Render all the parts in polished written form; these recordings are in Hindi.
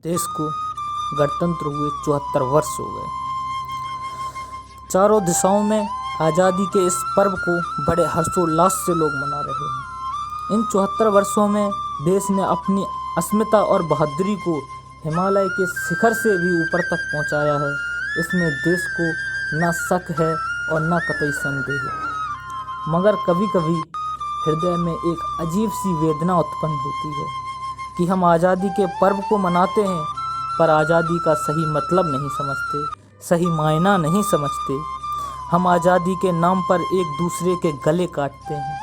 देश को गणतंत्र हुए 74 वर्ष हो गए। चारों दिशाओं में आज़ादी के इस पर्व को बड़े हर्षोल्लास से लोग मना रहे हैं। इन 74 वर्षों में देश ने अपनी अस्मिता और बहादुरी को हिमालय के शिखर से भी ऊपर तक पहुंचाया है। इसमें देश को न शक है और न कतई संदेह है। मगर कभी कभी हृदय में एक अजीब सी वेदना उत्पन्न होती है कि हम आज़ादी के पर्व को मनाते हैं पर आज़ादी का सही मतलब नहीं समझते, सही मायना नहीं समझते। हम आज़ादी के नाम पर एक दूसरे के गले काटते हैं।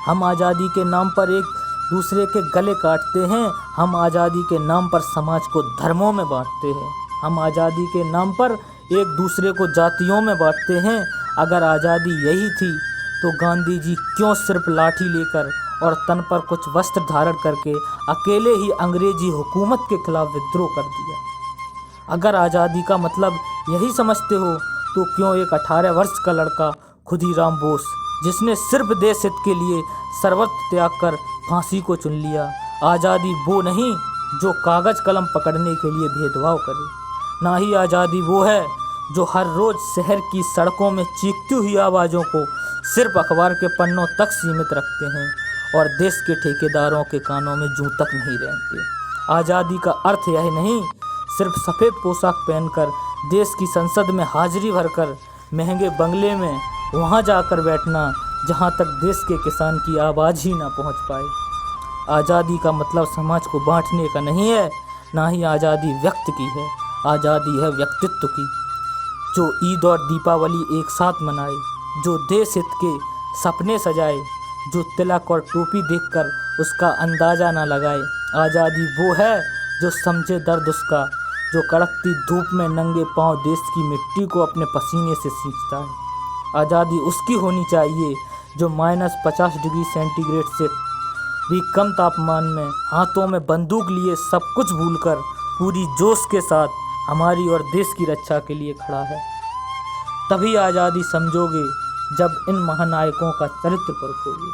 हम आज़ादी के नाम पर एक दूसरे के गले काटते हैं। हम आज़ादी के नाम पर समाज को धर्मों में बांटते हैं। हम आज़ादी के नाम पर एक दूसरे को जातियों में बांटते हैं। अगर आज़ादी यही थी तो गांधी जी क्यों सिर्फ लाठी लेकर और तन पर कुछ वस्त्र धारण करके अकेले ही अंग्रेजी हुकूमत के खिलाफ विद्रोह कर दिया? अगर आज़ादी का मतलब यही समझते हो तो क्यों एक 18 वर्ष का लड़का खुदीराम बोस, जिसने सिर्फ देश हित के लिए सर्वस्व त्याग कर फांसी को चुन लिया? आज़ादी वो नहीं जो कागज़ कलम पकड़ने के लिए भेदभाव करे। ना ही आज़ादी वो है जो हर रोज़ शहर की सड़कों में चीखती हुई आवाज़ों को सिर्फ अखबार के पन्नों तक सीमित रखते हैं और देश के ठेकेदारों के कानों में जूं तक नहीं रेंगते। आज़ादी का अर्थ यह नहीं सिर्फ सफ़ेद पोशाक पहनकर देश की संसद में हाजिरी भरकर महंगे बंगले में वहां जाकर बैठना जहां तक देश के किसान की आवाज़ ही ना पहुंच पाए। आज़ादी का मतलब समाज को बांटने का नहीं है, ना ही आज़ादी व्यक्ति की है। आज़ादी है व्यक्तित्व की, जो ईद और दीपावली एक साथ मनाए, जो देश हित के सपने सजाए, जो तिलक और टोपी देखकर उसका अंदाज़ा ना लगाए। आज़ादी वो है जो समझे दर्द उसका, जो कड़कती धूप में नंगे पांव देश की मिट्टी को अपने पसीने से सींचता है। आज़ादी उसकी होनी चाहिए जो -50 डिग्री सेंटीग्रेड से भी कम तापमान में हाथों में बंदूक लिए सब कुछ भूलकर पूरी जोश के साथ हमारी और देश की रक्षा के लिए खड़ा है। तभी आज़ादी समझोगे जब इन महानायकों का चरित्र परखोगे।